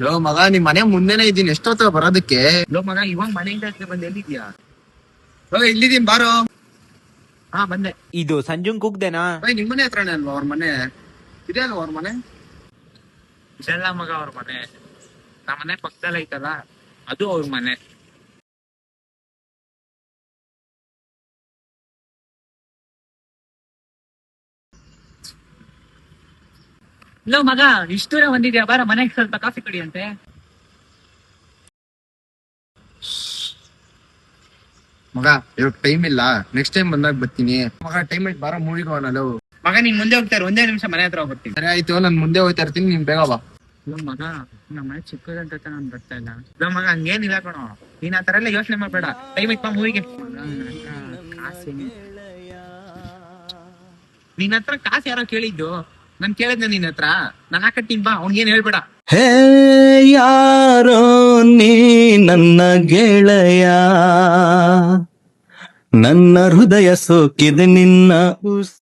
Low ಮಗ ನಿಮ್ ಮನೆ ಮುಂದೆನೆ ಇದ್ದೀನಿ, ಎಷ್ಟೊತ್ತ ಬರೋದಕ್ಕೆ? ಲೋ ಮಗ, ಇವಾಗ ಮನೆಯಿಂದ ಬಂದು ಎಲ್ಲಿದ್ಯಾ? ಲೋ ಇಲ್ಲಿದ್ದೀನಿ ಬಾರೋ. ಹಾ ಬಂದೆ. ಇದು ಸಂಜುಂಗ್ ಕುಗ್ದೇನಾ? ನಿಮ್ ಮನೆ ಹತ್ರನೇ ಅಲ್ವಾ ಅವ್ರ ಮನೆ? ಇದೆ ಅಲ್ವಾ ಅವ್ರ ಮನೆ? ಇದೆಲ್ಲ ಮಗ ಅವ್ರ ಮನೆ. ನಮ್ಮ ಮನೆ ಪಕ್ಕದಲ್ಲ ಐತಲ್ಲ, ಅದು ಅವ್ರ ಮನೆ. ಲೋ ಮಗ, ಇಷ್ಟು ದೂರ ಬಂದಿದ್ಯಾ? ಬಾರ ಮನೆಗೆ ಸ್ವಲ್ಪ ಕಾಫಿ ಕುಡಿ ಅಂತೆ. ಮಗ ಇವಾಗ ಟೈಮ್ ಇಲ್ಲ, ನೆಕ್ಸ್ಟ್ ಟೈಮ್ ಬಂದಾಗ ಬರ್ತೀನಿ. ಮಗ ಟೈಮ್ ಆಯ್ತು, ಬಾರೋ ಮೂವಿಗೆ ಹೋಗೋಣ. ಮಗ ನೀನ್ ಮುಂದೆ ಹೋಗ್ತಾರೆ, ಒಂದೇ ನಿಮಿಷ ಮನೆ ಹತ್ರ ಹೋಗ್ತೀನಿ. ಸರಿ ಆಯ್ತು, ನಾನು ಮುಂದೆ ಹೋಗ್ತಾ ಇರ್ತೀನಿ, ನೀನ್ ಬೇಗ ಬಾ. ಲೋ ಮಗ, ನಮ್ಮ ಮನೆ ಚಿಕ್ಕದಂತ ನಾನು ಬರ್ತಾ ಇಲ್ಲ. ಲೋ ಮಗ, ಹಂಗೇನಿಲ್ಲ ಕಣೋ, ನೀನ್ ಆ ತರ ಎಲ್ಲ ಯೋಚನೆ ಮಾಡ್ಬೇಡ. ಟೈಮ್ ಐತ್ ಮೂವಿಗೆ. ನಿನ್ ಹತ್ರ ಕಾಸು ಯಾರೋ ಕೇಳಿದ್ದು, ನಾನ್ ಕೇಳಿದ್ನ ನಿನ್ ಹತ್ರ. ನಾನ್ ಹಾಕತ್ತೀನಿ ಬಾ, ಅವ್ನಿಗೇನ್ ಹೇಳ್ಬೇಡ. ಹೇ ಯಾರೋ ನೀ ನನ್ನ ಗೆಳೆಯ, ನನ್ನ ಹೃದಯ ಸೋಕಿದೆ ನಿನ್ನ